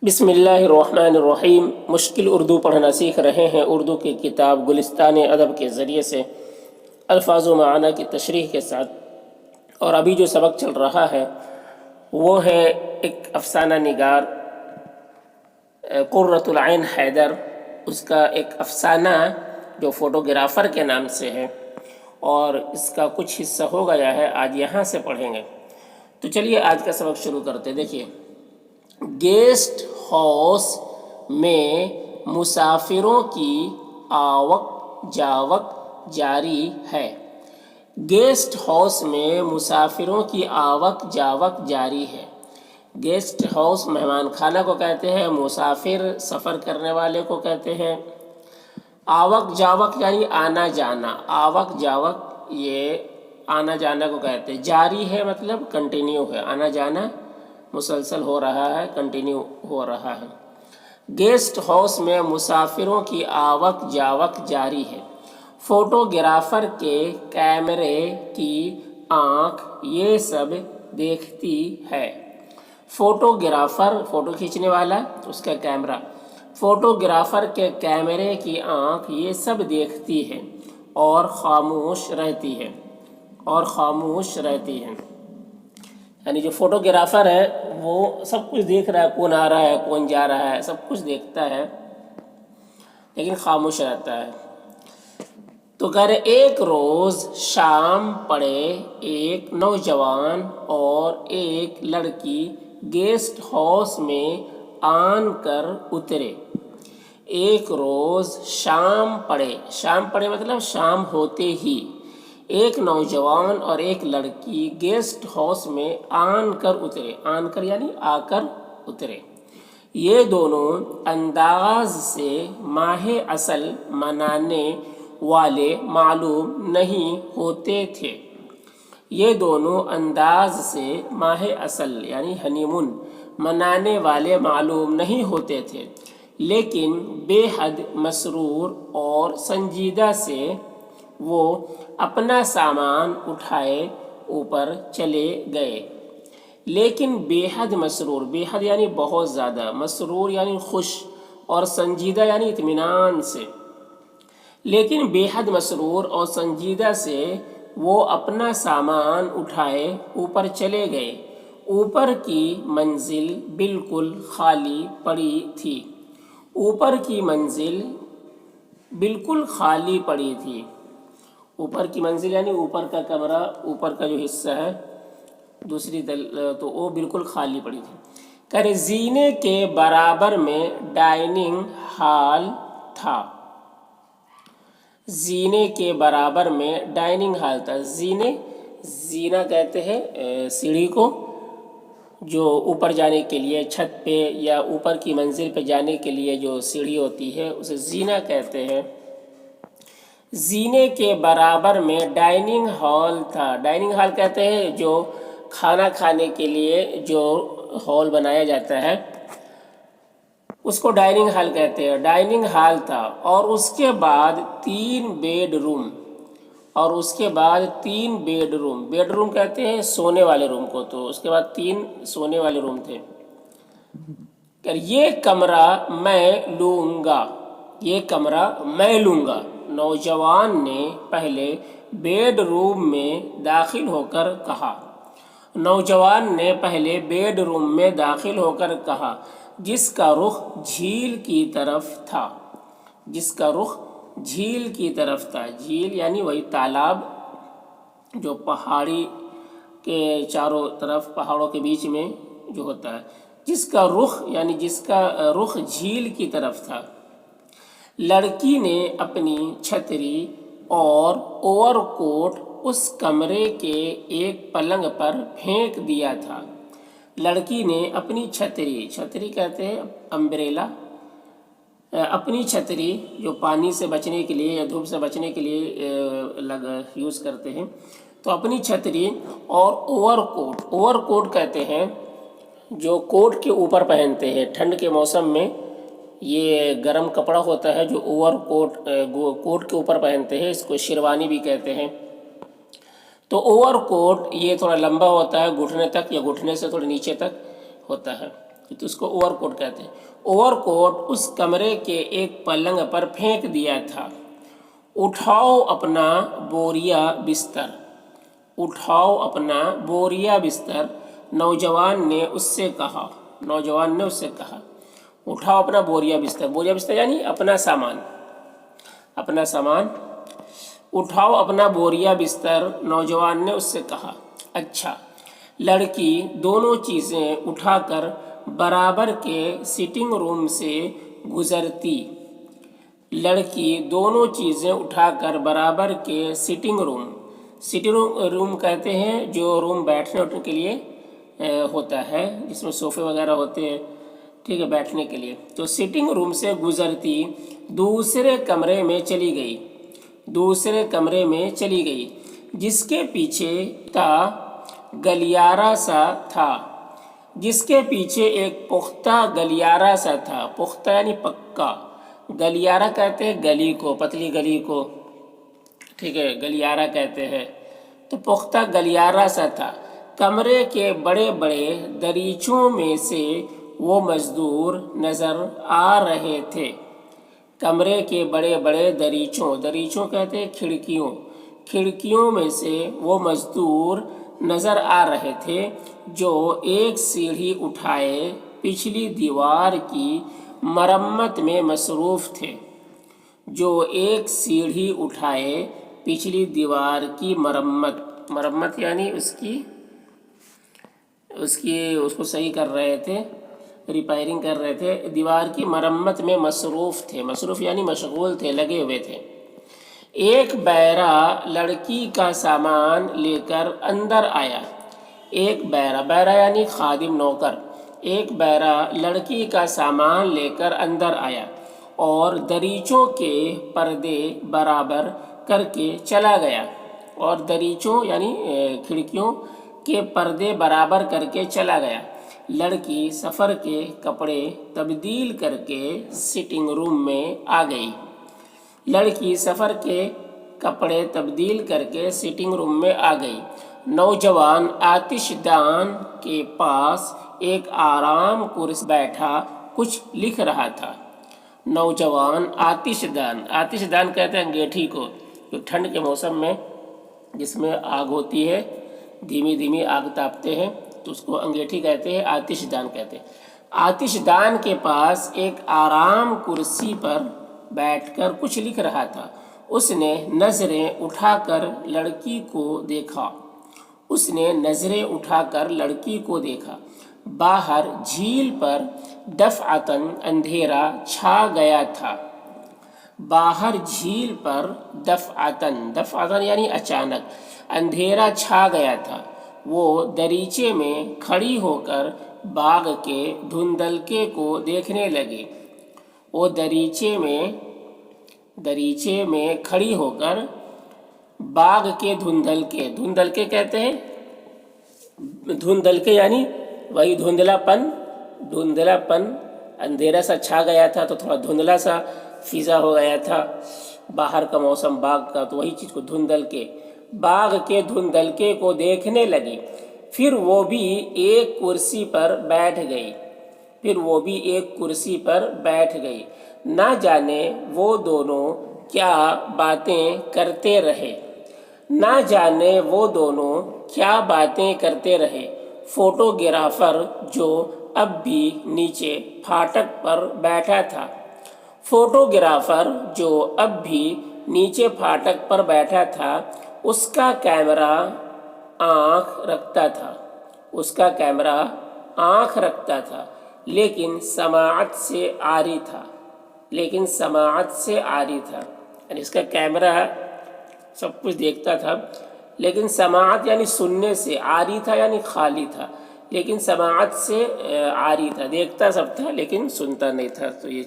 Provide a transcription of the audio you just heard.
بسم اللہ الرحمن الرحیم۔ مشکل اردو پڑھنا سیکھ رہے ہیں۔ اردو کی کتاب گلستان ادب کے ذریعے سے الفاظ و معنی کی تشریح کے ساتھ، اور ابھی جو سبق چل رہا ہے وہ ہے ایک افسانہ نگار قرۃ العین حیدر، اس کا ایک افسانہ جو فوٹوگرافر کے نام سے ہے، اور اس کا کچھ حصہ ہو گیا ہے، آج یہاں سے پڑھیں گے۔ تو چلیے آج کا سبق شروع کرتے۔ دیکھیے، گیسٹ ہاؤس میں مسافروں کی آوک جاوک جاری ہے۔ گیسٹ ہاؤس میں مسافروں کی آوک جاوک جاری ہے۔ گیسٹ ہاؤس مہمان خانہ کو کہتے ہیں، مسافر سفر کرنے والے کو کہتے ہیں۔ آوک جاوک یعنی آنا جانا، آوک جاوک یہ آنا جانا کو کہتے ہیں۔ جاری ہے مطلب کنٹینیو ہے، آنا جانا مسلسل ہو رہا ہے، کنٹینیو ہو رہا ہے۔ گیسٹ ہاؤس میں مسافروں کی آوک جاوک جاری ہے۔ فوٹوگرافر کے کیمرے کی آنکھ یہ سب دیکھتی ہے۔ فوٹوگرافر فوٹو کھینچنے والا، اس کا کیمرہ، فوٹوگرافر کے کیمرے کی آنکھ یہ سب دیکھتی ہے اور خاموش رہتی ہے، اور خاموش رہتی ہے۔ یعنی جو فوٹوگرافر ہے وہ سب کچھ دیکھ رہا ہے، کون آ رہا ہے کون جا رہا ہے، سب کچھ دیکھتا ہے لیکن خاموش رہتا ہے۔ تو کہہ رہے ایک روز شام پڑے، ایک نوجوان اور ایک لڑکی گیسٹ ہاؤس میں آن کر اترے۔ ایک روز شام پڑے، شام پڑے مطلب شام ہوتے ہی، ایک نوجوان اور ایک لڑکی گیسٹ ہاؤس میں آن کر اترے۔ آن کر یعنی آ کر اترے۔ یہ دونوں انداز سے ماہ اصل منانے والے معلوم نہیں ہوتے تھے۔ یہ دونوں انداز سے ماہ اصل یعنی ہنی مون منانے والے معلوم نہیں ہوتے تھے، لیکن بے حد مسرور اور سنجیدہ سے وہ اپنا سامان اٹھائے اوپر چلے گئے۔ لیکن بے حد مسرور، بے حد یعنی بہت زیادہ، مسرور یعنی خوش، اور سنجیدہ یعنی اطمینان سے۔ لیکن بے حد مسرور اور سنجیدہ سے وہ اپنا سامان اٹھائے اوپر چلے گئے۔ اوپر کی منزل بالکل خالی پڑی تھی۔ اوپر کی منزل بالکل خالی پڑی تھی۔ اوپر کی منزل یعنی اوپر کا کمرہ، اوپر کا جو حصہ ہے دوسری تو وہ بالکل خالی پڑی تھی۔ کہہ رہے زینے کے برابر میں ڈائننگ ہال تھا۔ زینے کے برابر میں ڈائننگ ہال تھا۔ زینہ کہتے ہیں سیڑھی کو، جو اوپر جانے کے لیے چھت پہ یا اوپر کی منزل پہ جانے کے لیے جو سیڑھی ہوتی ہے اسے زینہ کہتے ہیں۔ زینے کے برابر میں ڈائننگ ہال تھا۔ ڈائننگ ہال کہتے ہیں جو کھانا کھانے کے لیے جو ہال بنایا جاتا ہے اس کو ڈائننگ ہال کہتے ہیں۔ ڈائننگ ہال تھا، اور اس کے بعد 3 بیڈ روم، اور اس کے بعد 3 بیڈ روم، بیڈ روم کہتے ہیں سونے والے روم کو، تو اس کے بعد 3 سونے والے روم تھے۔ یہ کمرہ میں لوں گا، یہ کمرہ میں لوں گا، نوجوان نے پہلے بیڈ روم میں داخل ہو کر کہا۔ نوجوان نے پہلے بیڈ روم میں داخل ہو کر کہا، جس کا رخ جھیل کی طرف تھا، جس کا رخ جھیل کی طرف تھا۔ جھیل یعنی وہی تالاب جو پہاڑی کے چاروں طرف، پہاڑوں کے بیچ میں جو ہوتا ہے، جس کا رخ یعنی جس کا رخ جھیل کی طرف تھا۔ لڑکی نے اپنی چھتری اور اوور کوٹ اس کمرے کے ایک پلنگ پر پھینک دیا تھا۔ لڑکی نے اپنی چھتری، چھتری کہتے ہیں امبریلا، اپنی چھتری جو پانی سے بچنے کے لیے یا دھوپ سے بچنے کے لیے یوز کرتے ہیں، تو اپنی چھتری اور اوور کوٹ، اوور کوٹ کہتے ہیں جو کوٹ کے اوپر پہنتے ہیں ٹھنڈ کے موسم میں، یہ گرم کپڑا ہوتا ہے جو اوور کوٹ کوٹ کے اوپر پہنتے ہیں، اس کو شیروانی بھی کہتے ہیں۔ تو اوور کوٹ یہ تھوڑا لمبا ہوتا ہے، گھٹنے تک یا گھٹنے سے تھوڑے نیچے تک ہوتا ہے۔ تو اس کو اوور کوٹ کہتے ہیں۔ اوور کوٹ اس کمرے کے ایک پلنگ پر پھینک دیا تھا۔ اٹھاؤ اپنا بوریا بستر، اٹھاؤ اپنا بوریا بستر، نوجوان نے اس سے کہا، نوجوان نے اس سے کہا۔ اٹھاؤ اپنا بوریا بستر، بوریا بستر یعنی اپنا سامان، اپنا سامان۔ اٹھاؤ اپنا بوریا بستر، نوجوان نے اس سے کہا۔ اچھا، لڑکی دونوں چیزیں اٹھا کر برابر کے سٹنگ روم سے گزرتی، لڑکی دونوں چیزیں اٹھا کر برابر کے سٹنگ روم کہتے ہیں جو روم بیٹھنے اٹھنے کے لیے ہوتا ہے، جس میں صوفے وغیرہ ہوتے ہیں، ٹھیک ہے، بیٹھنے کے لیے۔ تو سٹنگ روم سے گزرتی دوسرے کمرے میں چلی گئی، دوسرے کمرے میں چلی گئی، جس کے پیچھے کا گلیارہ سا تھا، جس کے پیچھے ایک پختہ گلیارہ سا تھا۔ پختہ یعنی پکا، گلیارہ کہتے ہیں گلی کو، پتلی گلی کو، ٹھیک ہے، گلیارہ کہتے ہیں۔ تو پختہ گلیارہ سا تھا۔ کمرے کے بڑے بڑے دریچوں میں سے وہ مزدور نظر آ رہے تھے، کمرے کے بڑے بڑے دریچوں کہتے ہیں کھڑکیوں، کھڑکیوں میں سے وہ مزدور نظر آ رہے تھے جو ایک سیڑھی اٹھائے پچھلی دیوار کی مرمت میں مصروف تھے، جو ایک سیڑھی اٹھائے پچھلی دیوار کی مرمت یعنی اس کو صحیح کر رہے تھے، ریپائرنگ کر رہے تھے، دیوار کی مرمت میں مصروف تھے، مصروف یعنی مشغول تھے، لگے ہوئے تھے۔ ایک بیرا لڑکی کا سامان لے کر اندر آیا، ایک بیرا یعنی خادم، نوکر، ایک بیرا لڑکی کا سامان لے کر اندر آیا اور دریچوں کے پردے برابر کر کے چلا گیا، اور دریچوں یعنی کھڑکیوں کے پردے برابر کر کے چلا گیا۔ لڑکی سفر کے کپڑے تبدیل کر کے سٹنگ روم میں آ گئی، لڑکی سفر کے کپڑے تبدیل کر کے سٹنگ روم میں آ گئی۔ نوجوان آتش دان کے پاس ایک آرام کرسی بیٹھا کچھ لکھ رہا تھا۔ نوجوان آتش دان کہتے ہیں انگیٹھی کو، جو ٹھنڈ کے موسم میں جس میں آگ ہوتی ہے، دھیمی دھیمی آگ تاپتے ہیں تو اس کو انگیٹھی کہتے ہیں، آتش دان کہتے ہیں۔ آتش دان کے پاس ایک آرام کرسی پر بیٹھ کر کچھ لکھ رہا تھا۔ اس نے نظریں اٹھا کر لڑکی کو دیکھا، اس نے نظریں اٹھا کر لڑکی کو دیکھا۔ باہر جھیل پر دفعتاً اندھیرا چھا گیا تھا، باہر جھیل پر دفعتاً یعنی اچانک اندھیرا چھا گیا تھا۔ وہ دریچے میں کھڑی ہو کر باغ کے دھندلکے کو دیکھنے لگی، وہ دریچے میں کھڑی ہو کر باغ کے دھندلکے کہتے ہیں، دھندلکے یعنی وہی دھندلا پن، اندھیرا سا چھا گیا تھا تو تھوڑا دھندلا سا فضا ہو گیا تھا، باہر کا موسم باغ کا، تو وہی چیز کو دھندلکے، باغ کے دھندلکے کو دیکھنے لگی۔ پھر وہ بھی ایک کرسی پر بیٹھ گئی، نہ جانے وہ دونوں کیا باتیں کرتے رہے۔ فوٹوگرافر جو اب بھی نیچے پھاٹک پر بیٹھا تھا، اس کا کیمرہ آنکھ رکھتا تھا، لیکن سماعت سے عاری تھا، یعنی اس کا کیمرہ سب کچھ دیکھتا تھا، لیکن سماعت یعنی سننے سے، عاری تھا یعنی خالی تھا، لیکن سماعت سے عاری تھا، دیکھتا سب تھا لیکن سنتا نہیں تھا۔ تو یہ